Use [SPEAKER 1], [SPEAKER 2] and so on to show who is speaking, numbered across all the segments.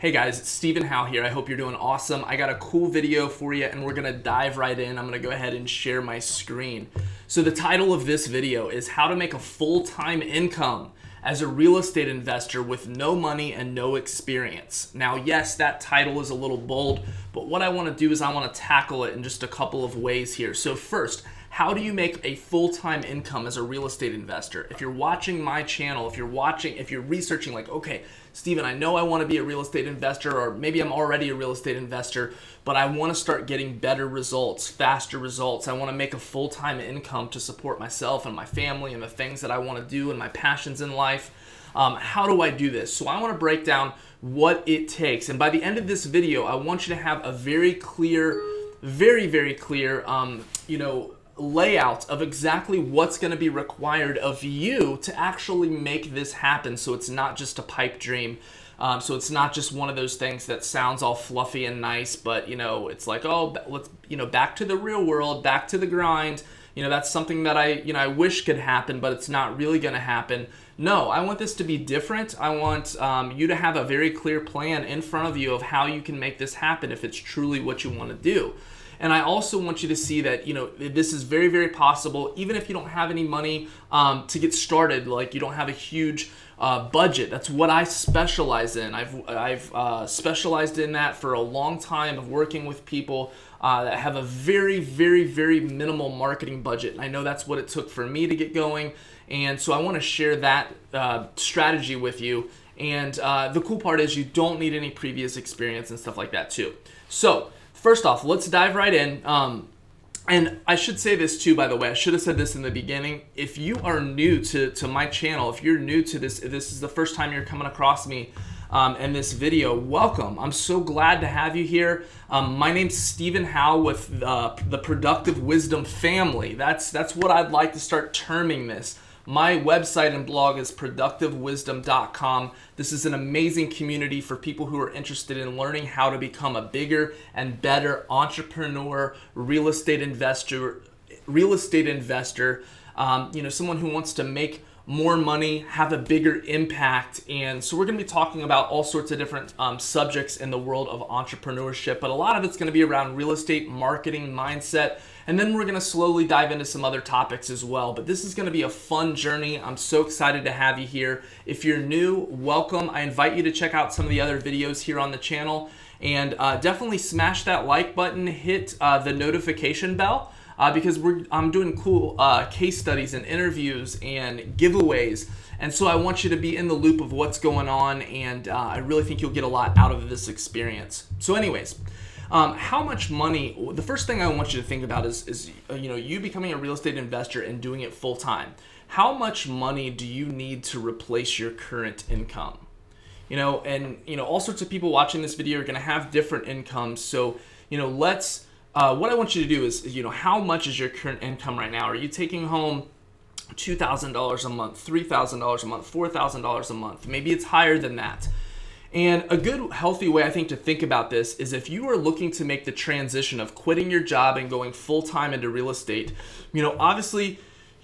[SPEAKER 1] Hey guys, it's Stephen Howell here. I hope you're doing awesome. I got a cool video for you and we're gonna dive right in. I'm gonna go ahead and share my screen. So the title of this video is how to make a full-time income as a real estate investor with no money and no experience. Now, yes, that title is a little bold, but what I wanna do is I wanna tackle it in just a couple of ways here. So first, how do you make a full-time income as a real estate investor? If you're watching my channel, if you're researching like, okay, Stephen, I know I want to be a real estate investor, or maybe I'm already a real estate investor, but I want to start getting better results, faster results. I want to make a full-time income to support myself and my family and the things that I want to do and my passions in life. How do I do this? So I want to break down what it takes. And by the end of this video, I want you to have a very clear, very clear, layout of exactly what's going to be required of you to actually make this happen, so it's not just a pipe dream. So it's not just one of those things that sounds all fluffy and nice, but it's like, oh, let's back to the real world, back to the grind. That's something that I wish could happen, but it's not really going to happen. No, I want this to be different. I want you to have a very clear plan in front of you of how you can make this happen if it's truly what you want to do. And I also want you to see that, this is very possible, even if you don't have any money to get started, like you don't have a huge budget. That's what I specialize in. I've specialized in that for a long time of working with people that have a very minimal marketing budget. And I know that's what it took for me to get going. And so I want to share that strategy with you. And the cool part is you don't need any previous experience and stuff like that too. So first off, let's dive right in. And I should say this too, by the way. I should have said this in the beginning. If you are new to my channel, if you're new to this, if this is the first time you're coming across me and this video, welcome. I'm so glad to have you here. My name's Stephen Howell with the Productive Wisdom family. That's what I'd like to start terming this. My website and blog is productivewisdom.com. This is an amazing community for people who are interested in learning how to become a bigger and better entrepreneur, real estate investor, someone who wants to make more money, have a bigger impact. And so we're going to be talking about all sorts of different subjects in the world of entrepreneurship, but a lot of it's going to be around real estate, marketing, mindset, and then we're going to slowly dive into some other topics as well. But this is going to be a fun journey. I'm so excited to have you here. If you're new, welcome. I invite you to check out some of the other videos here on the channel, and definitely smash that like button, hit the notification bell, because I'm doing cool case studies and interviews and giveaways. And so I want you to be in the loop of what's going on, and I really think you'll get a lot out of this experience. So anyways, how much money, the first thing I want you to think about is you becoming a real estate investor and doing it full time. How much money do you need to replace your current income? All sorts of people watching this video are going to have different incomes. So, what I want you to do is, how much is your current income right now? Are you taking home $2,000 a month, $3,000 a month, $4,000 a month? Maybe it's higher than that. And a good, healthy way, I think, to think about this is if you are looking to make the transition of quitting your job and going full-time into real estate, obviously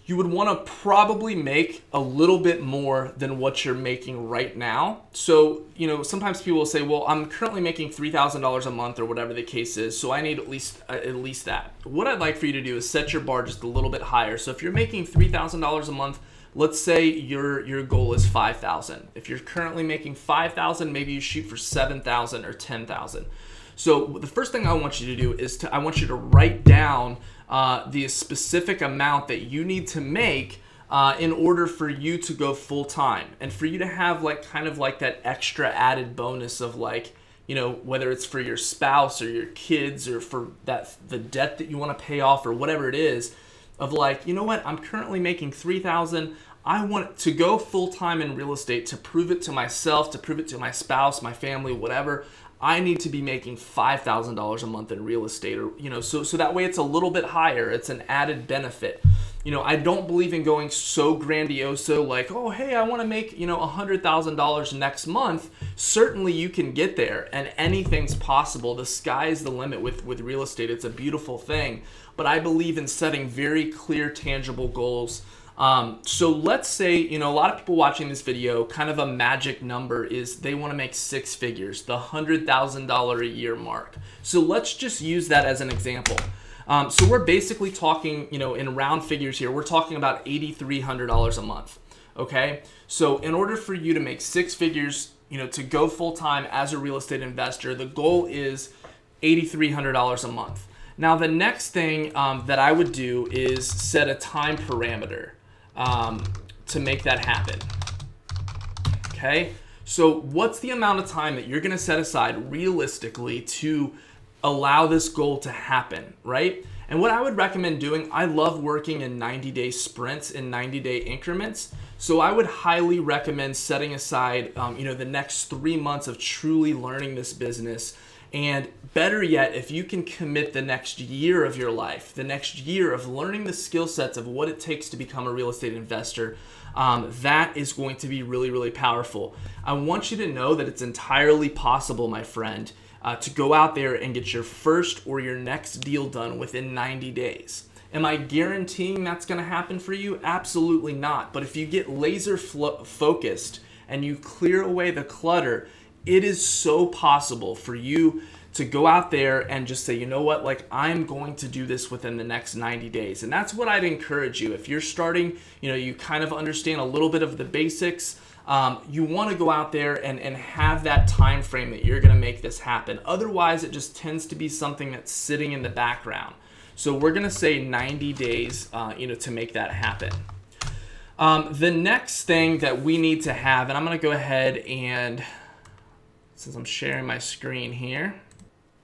[SPEAKER 1] you would want to probably make a little bit more than what you're making right now. So, sometimes people will say, well, I'm currently making $3,000 a month or whatever the case is, so I need at least that. What I'd like for you to do is set your bar just a little bit higher. So if you're making $3,000 a month, let's say your goal is $5,000. If you're currently making $5,000, maybe you shoot for $7,000 or $10,000. So the first thing I want you to do is I want you to write down the specific amount that you need to make in order for you to go full time, and for you to have kind of that extra added bonus of whether it's for your spouse or your kids or for the debt that you want to pay off or whatever it is, of what, I'm currently making $3,000. I want to go full-time in real estate to prove it to myself, to prove it to my spouse, my family, whatever. I need to be making $5,000 a month in real estate, or so that way it's a little bit higher. It's an added benefit. I don't believe in going so grandioso, like, oh, hey, I want to make $100,000 next month. Certainly you can get there, and anything's possible. The sky is the limit with real estate. It's a beautiful thing, but I believe in setting very clear, tangible goals So let's say, a lot of people watching this video, kind of a magic number is they want to make 6 figures, the $100,000 a year mark. So let's just use that as an example. So we're basically talking, in round figures here, we're talking about $8,300 a month. Okay. So in order for you to make 6 figures, to go full time as a real estate investor, the goal is $8,300 a month. Now, the next thing that I would do is set a time parameter to make that happen. Okay, so what's the amount of time that you're gonna set aside realistically to allow this goal to happen, right? And what I would recommend doing, I love working in 90-day sprints, in 90-day increments. So I would highly recommend setting aside, the next 3 months of truly learning this business. And better yet, if you can commit the next year of your life, the next year of learning the skill sets of what it takes to become a real estate investor, that is going to be really, really powerful. I want you to know that it's entirely possible, my friend, to go out there and get your first or your next deal done within 90 days. Am I guaranteeing that's going to happen for you? Absolutely not. But if you get laser focused and you clear away the clutter, it is so possible for you to go out there and just say, you know what, like I'm going to do this within the next 90 days. And that's what I'd encourage you. If you're starting, you kind of understand a little bit of the basics, you want to go out there and have that time frame that you're going to make this happen. Otherwise, it just tends to be something that's sitting in the background. So we're going to say 90 days, to make that happen. The next thing that we need to have, and I'm going to go ahead and, since I'm sharing my screen here.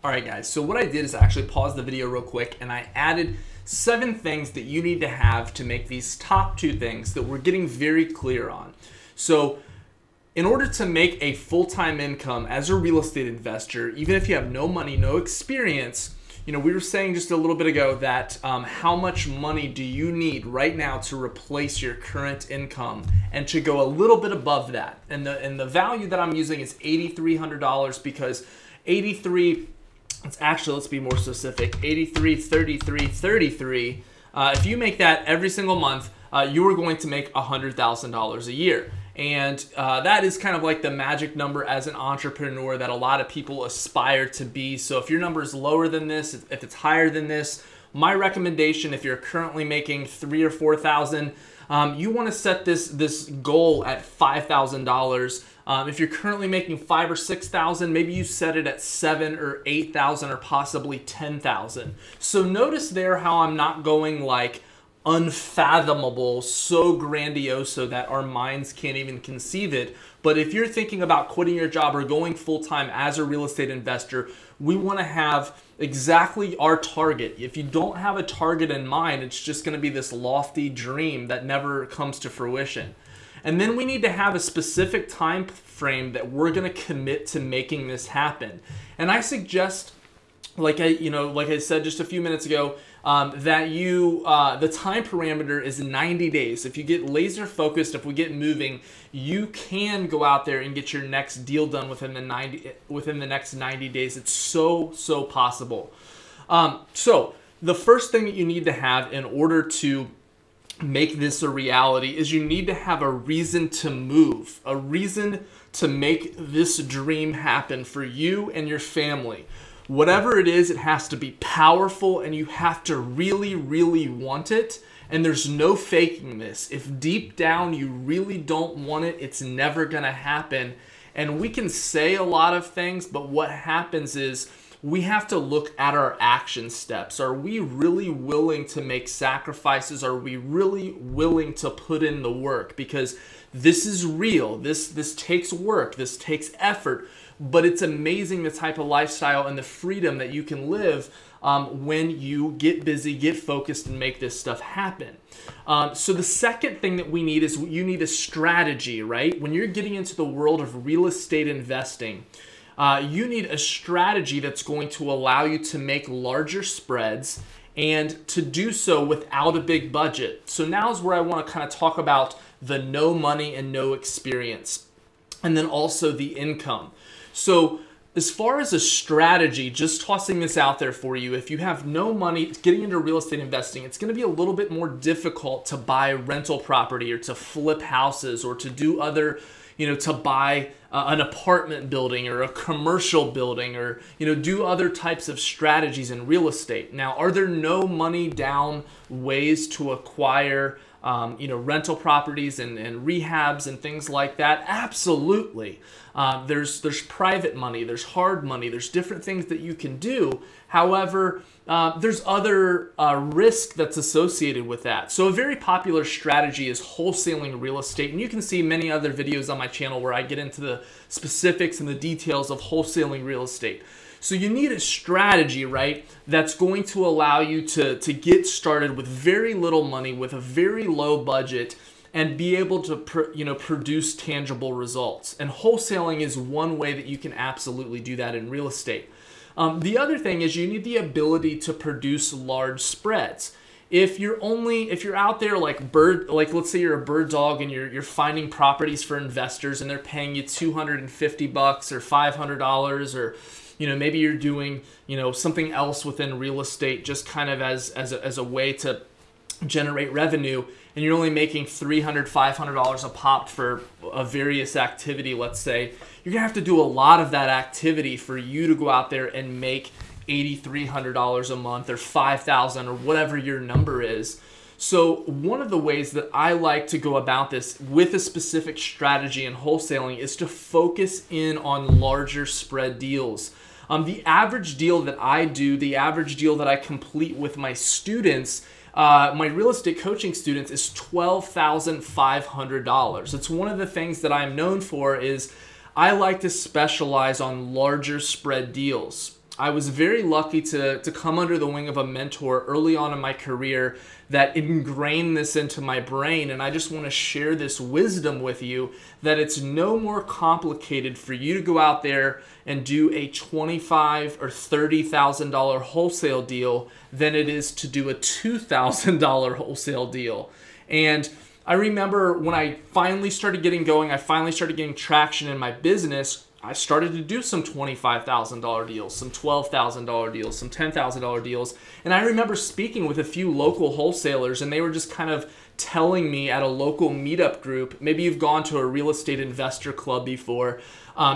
[SPEAKER 1] All right, guys, so what I did is I actually paused the video real quick and I added 7 things that you need to have to make these top 2 things that we're getting very clear on. So in order to make a full-time income as a real estate investor, even if you have no money, no experience, we were saying just a little bit ago that how much money do you need right now to replace your current income and to go a little bit above that? And the value that I'm using is $8,300 because 83, let's be more specific, 83, 33, 33. If you make that every single month, you are going to make $100,000 a year. And that is kind of like the magic number as an entrepreneur that a lot of people aspire to be. So if your number is lower than this, if it's higher than this, my recommendation, if you're currently making $3,000 or $4,000, you want to set this goal at $5,000. If you're currently making $5,000 or $6,000, maybe you set it at $7,000 or $8,000 or possibly $10,000. So notice there how I'm not going like unfathomable, so grandiose so that our minds can't even conceive it. But if you're thinking about quitting your job or going full-time as a real estate investor, we want to have exactly our target. If you don't have a target in mind, it's just going to be this lofty dream that never comes to fruition. And then we need to have a specific time frame that we're going to commit to making this happen. And I suggest, like I said just a few minutes ago, that the time parameter is 90 days. If you get laser focused, if we get moving, you can go out there and get your next deal done within the next 90 days. It's so possible. So the first thing that you need to have in order to make this a reality is you need to have a reason to move, a reason to make this dream happen for you and your family. Whatever it is, it has to be powerful and you have to really, really want it. And there's no faking this. If deep down you really don't want it, it's never gonna happen. And we can say a lot of things, but what happens is we have to look at our action steps. Are we really willing to make sacrifices? Are we really willing to put in the work? Because this is real. This takes work. This takes effort. But it's amazing the type of lifestyle and the freedom that you can live when you get busy, get focused, and make this stuff happen. So the second thing that we need is you need a strategy, right? When you're getting into the world of real estate investing, you need a strategy that's going to allow you to make larger spreads and to do so without a big budget. So now is where I want to kind of talk about the no money and no experience, and then also the income. So As far as a strategy, just tossing this out there for you, if you have no money getting into real estate investing, it's going to be a little bit more difficult to buy rental property or to flip houses or to do other, to buy an apartment building or a commercial building or, do other types of strategies in real estate. Now, are there no money down ways to acquire rental properties and rehabs and things like that? Absolutely. There's private money, there's hard money, there's different things that you can do. However, there's other risk that's associated with that. So a very popular strategy is wholesaling real estate. And you can see many other videos on my channel where I get into the specifics and the details of wholesaling real estate. So you need a strategy, right, that's going to allow you to get started with very little money, with a very low budget, and be able to produce tangible results. And wholesaling is one way that you can absolutely do that in real estate. The other thing is you need the ability to produce large spreads. If you're out there like let's say you're a bird dog and you're finding properties for investors and they're paying you $250 or $500 or maybe you're doing something else within real estate just kind of as a way to generate revenue, and you're only making $300, $500 a pop for a various activity, let's say, you're gonna have to do a lot of that activity for you to go out there and make $8,300 a month or $5,000 or whatever your number is. So one of the ways that I like to go about this with a specific strategy in wholesaling is to focus in on larger spread deals. The average deal that I do, the average deal that I complete with my students, my real estate coaching students, is $12,500. It's one of the things that I'm known for is I like to specialize on larger spread deals. I was very lucky to come under the wing of a mentor early on in my career that ingrained this into my brain, and I just want to share this wisdom with you that it's no more complicated for you to go out there and do a $25,000 or $30,000 wholesale deal than it is to do a $2,000 wholesale deal. And I remember when I finally started getting going, I finally started getting traction in my business, I started to do some $25,000 deals, some $12,000 deals, some $10,000 deals. And I remember speaking with a few local wholesalers, and they were just kind of telling me at a local meetup group, maybe you've gone to a real estate investor club before,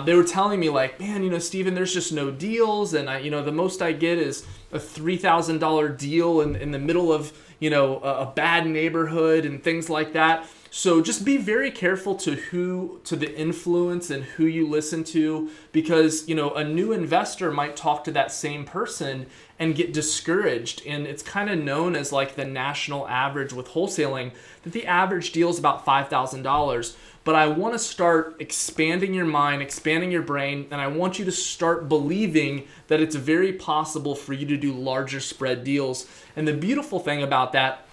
[SPEAKER 1] they were telling me like, man, Steven, there's just no deals. And the most I get is a $3,000 deal in the middle of, a bad neighborhood and things like that. So just be very careful to the influence and who you listen to, because a new investor might talk to that same person and get discouraged. And it's kind of known as like the national average with wholesaling, that the average deal is about $5,000. But I want to start expanding your mind, expanding your brain, and I want you to start believing that it's very possible for you to do larger spread deals. And the beautiful thing about that,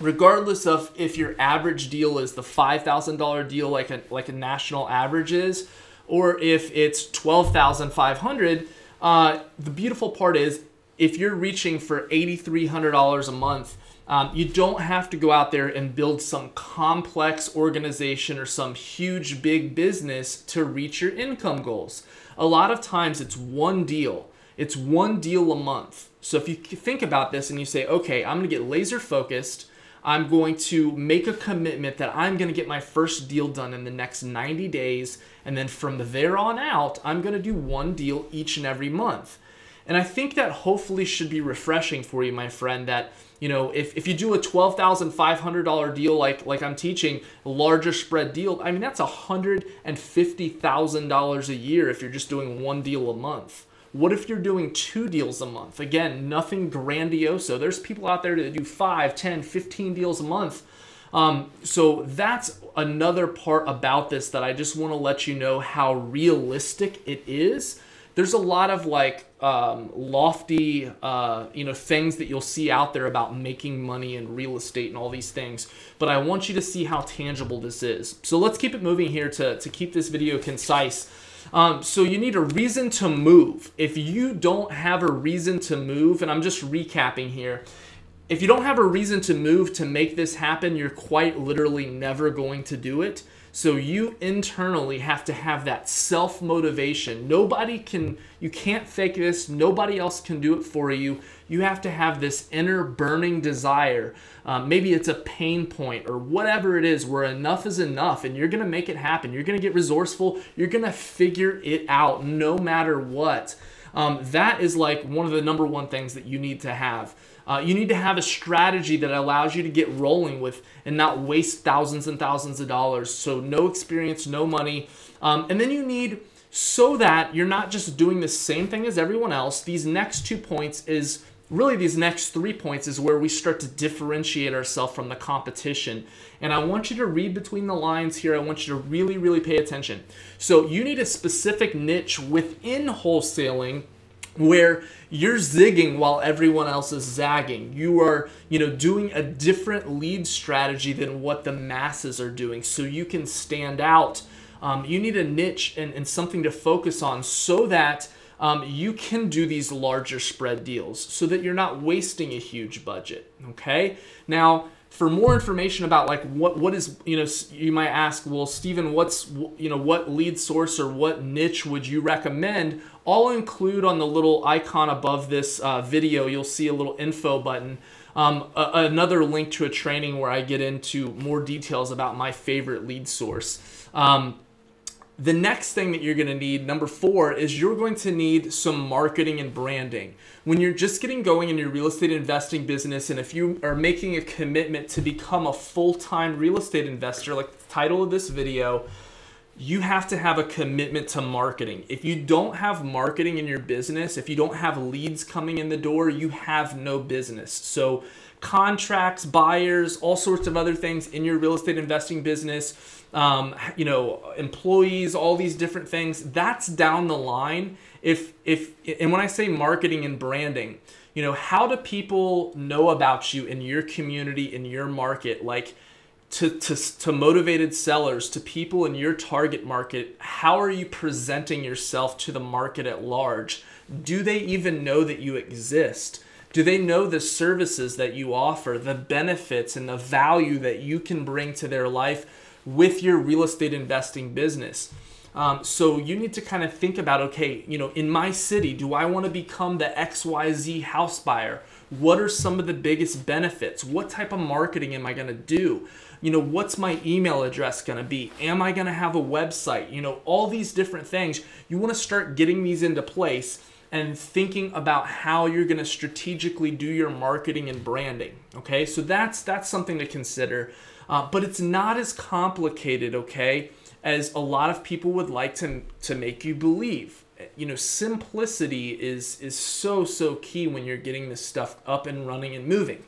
[SPEAKER 1] regardless of if your average deal is the $5,000 deal like a national average is, or if it's $12,500, the beautiful part is if you're reaching for $8,300 a month, you don't have to go out there and build some complex organization or some huge big business to reach your income goals. A lot of times it's one deal. It's one deal a month. So if you think about this and you say, okay, I'm going to get laser focused, I'm going to make a commitment that I'm going to get my first deal done in the next 90 days. And then from there on out, I'm going to do one deal each and every month. And I think that hopefully should be refreshing for you, my friend, that, if you do a $12,500 deal like I'm teaching, a larger spread deal, I mean, that's $150,000 a year if you're just doing one deal a month. What if you're doing 2 deals a month? Again, nothing grandiose. There's people out there that do 5, 10, 15 deals a month. So that's another part about this that I just want to let you know how realistic it is. There's a lot of lofty, things that you'll see out there about making money in real estate and all these things. But I want you to see how tangible this is. So let's keep it moving here to keep this video concise. So you need a reason to move. If you don't have a reason to move, and I'm just recapping here, if you don't have a reason to move to make this happen, you're quite literally never going to do it. So you internally have to have that self-motivation. You can't fake this. Nobody else can do it for you. You have to have this inner burning desire. Maybe it's a pain point or whatever it is where enough is enough, and you're going to make it happen. You're going to get resourceful. You're going to figure it out no matter what. That is like one of the number one things that you need to have. You need to have a strategy that allows you to get rolling with and not waste thousands and thousands of dollars. So no experience, no money. And then you need, so that you're not just doing the same thing as everyone else, these next 2 points is, really these next 3 points is where we start to differentiate ourselves from the competition. And I want you to read between the lines here. I want you to really, really pay attention. So you need a specific niche within wholesaling where you're zigging while everyone else is zagging. You are, doing a different lead strategy than what the masses are doing, so you can stand out. You need a niche and something to focus on so that you can do these larger spread deals, so that you're not wasting a huge budget. Okay. Now, for more information about like what is, you might ask, well, Stephen, what lead source or what niche would you recommend? I'll include on the little icon above this video, you'll see a little info button, another link to a training where I get into more details about my favorite lead source. The next thing that you're going to need, number 4, is you're going to need some marketing and branding. When you're just getting going in your real estate investing business, and if you are making a commitment to become a full-time real estate investor, like the title of this video, you have to have a commitment to marketing. If you don't have marketing in your business, if you don't have leads coming in the door, you have no business. So contracts, buyers, all sorts of other things in your real estate investing business, employees, all these different things, that's down the line. And when I say marketing and branding, how do people know about you in your community, in your market? Like to motivated sellers, to people in your target market, how are you presenting yourself to the market at large? Do they even know that you exist? Do they know the services that you offer, the benefits and the value that you can bring to their life with your real estate investing business? So you need to kind of think about, okay, in my city, do I want to become the XYZ house buyer? What are some of the biggest benefits? What type of marketing am I going to do? What's my email address going to be? Am I going to have a website? All these different things. You want to start getting these into place and thinking about how you're going to strategically do your marketing and branding. Okay, so that's something to consider. But it's not as complicated, okay, as a lot of people would like to make you believe. Simplicity is so key when you're getting this stuff up and running and moving.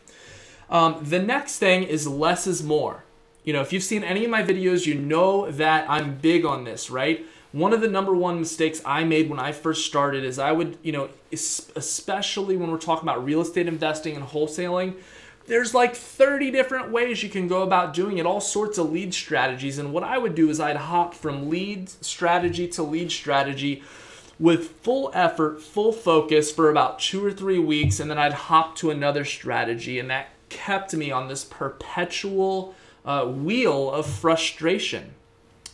[SPEAKER 1] The next thing is less is more. If you've seen any of my videos, you know that I'm big on this, right? One of the number one mistakes I made when I first started is I would, especially when we're talking about real estate investing and wholesaling, there's like 30 different ways you can go about doing it, all sorts of lead strategies. And what I would do is I'd hop from lead strategy to lead strategy with full effort, full focus for about 2 or 3 weeks, and then I'd hop to another strategy, and that kept me on this perpetual wheel of frustration.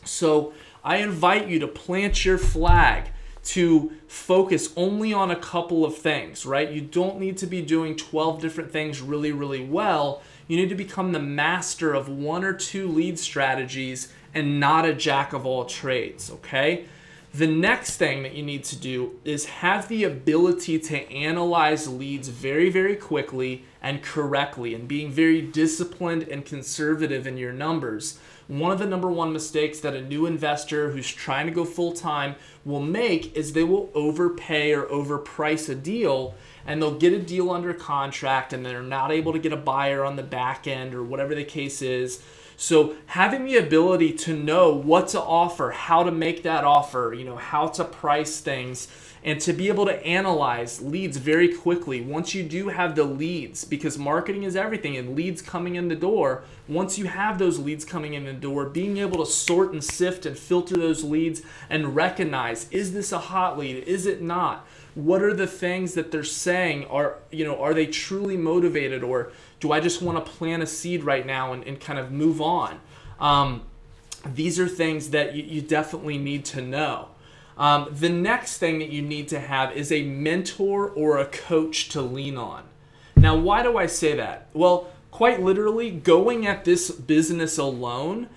[SPEAKER 1] So I invite you to plant your flag, to focus only on a couple of things, right? You don't need to be doing 12 different things really, really well. You need to become the master of 1 or 2 lead strategies and not a jack of all trades, okay? The next thing that you need to do is have the ability to analyze leads very, very quickly and correctly, and being very disciplined and conservative in your numbers. One of the number one mistakes that a new investor who's trying to go full-time will make is they will overpay or overprice a deal, and they'll get a deal under contract and they're not able to get a buyer on the back end or whatever the case is. So having the ability to know what to offer, how to make that offer, how to price things, and to be able to analyze leads very quickly. Once you do have the leads, because marketing is everything and leads coming in the door, once you have those leads coming in the door, being able to sort and sift and filter those leads and recognize, is this a hot lead? Is it not? What are the things that they're saying? Are they truly motivated, or do I just want to plant a seed right now and kind of move on? these are things that you definitely need to know. The next thing that you need to have is a mentor or a coach to lean on. Now, why do I say that? Well, quite literally, going at this business alone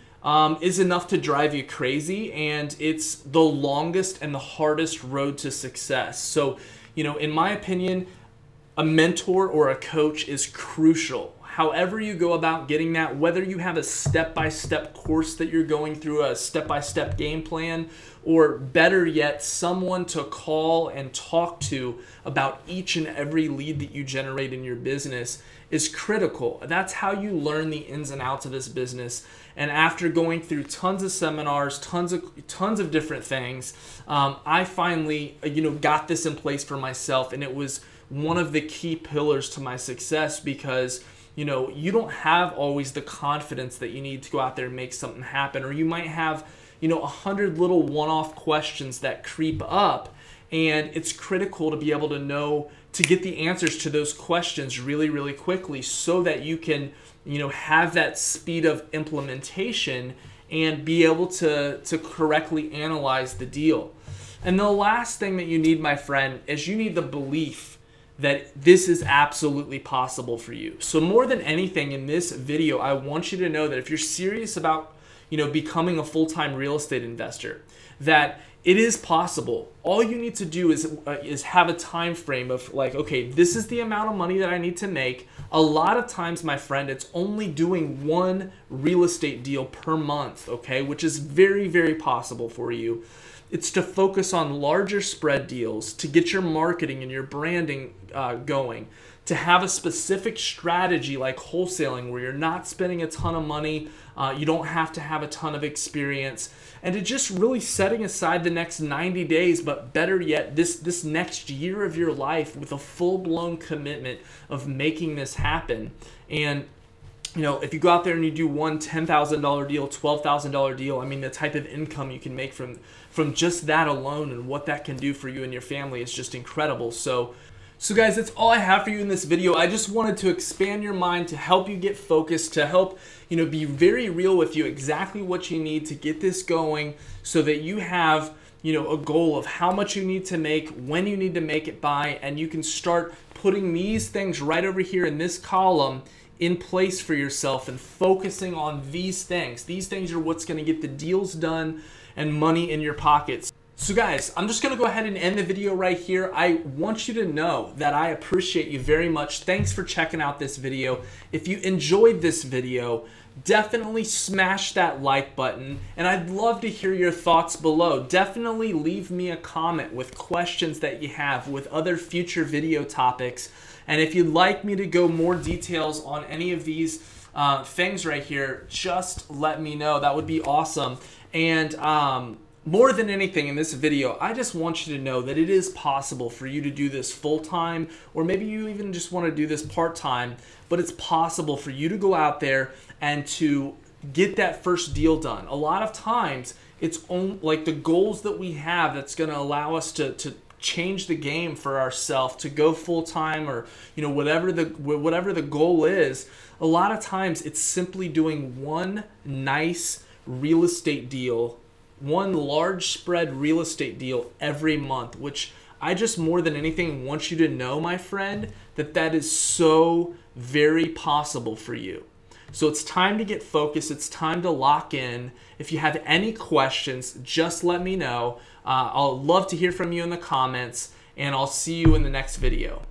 [SPEAKER 1] is enough to drive you crazy, and it's the longest and the hardest road to success. So, in my opinion, a mentor or a coach is crucial. However you go about getting that, whether you have a step-by-step course that you're going through, a step-by-step game plan, or better yet, someone to call and talk to about each and every lead that you generate in your business is critical. That's how you learn the ins and outs of this business. And after going through tons of seminars, tons of different things, I finally, got this in place for myself, and it was one of the key pillars to my success because you don't have always the confidence that you need to go out there and make something happen, or you might have 100 little one-off questions that creep up, and it's critical to be able to know to get the answers to those questions really, really quickly so that you can have that speed of implementation and be able to correctly analyze the deal. And the last thing that you need, my friend, is you need the belief that this is absolutely possible for you. So more than anything in this video, I want you to know that if you're serious about becoming a full-time real estate investor, that it is possible. All you need to do is have a time frame of like, okay, this is the amount of money that I need to make. A lot of times, my friend, it's only doing one real estate deal per month, okay, which is very, very possible for you. It's to focus on larger spread deals, to get your marketing and your branding going, to have a specific strategy like wholesaling where you're not spending a ton of money, you don't have to have a ton of experience, and to just really setting aside the next 90 days, but better yet, this next year of your life with a full-blown commitment of making this happen. And if you go out there and you do one $10,000 deal, $12,000 deal, I mean, the type of income you can make from just that alone and what that can do for you and your family is just incredible. So guys, that's all I have for you in this video. I just wanted to expand your mind, to help you get focused, to help be very real with you, exactly what you need to get this going so that you have a goal of how much you need to make, when you need to make it by, and you can start putting these things right over here in this column in place for yourself and focusing on these things. These things are what's going to get the deals done and money in your pockets. So guys, I'm just going to go ahead and end the video right here. I want you to know that I appreciate you very much. Thanks for checking out this video. If you enjoyed this video, definitely smash that like button, and I'd love to hear your thoughts below. Definitely leave me a comment with questions that you have with other future video topics. And if you'd like me to go more details on any of these things right here, just let me know. That would be awesome. And more than anything in this video, I just want you to know that it is possible for you to do this full-time, or maybe you even just want to do this part-time, but it's possible for you to go out there and to get that first deal done. A lot of times, it's like the goals that we have that's going to allow us to change the game for ourselves, to go full-time, or whatever the goal is. A lot of times, it's simply doing one nice real estate deal, one large spread real estate deal every month, which I just more than anything want you to know, my friend, that is so very possible for you. So it's time to get focused. It's time to lock in. If you have any questions, just let me know. I'll love to hear from you in the comments, and I'll see you in the next video.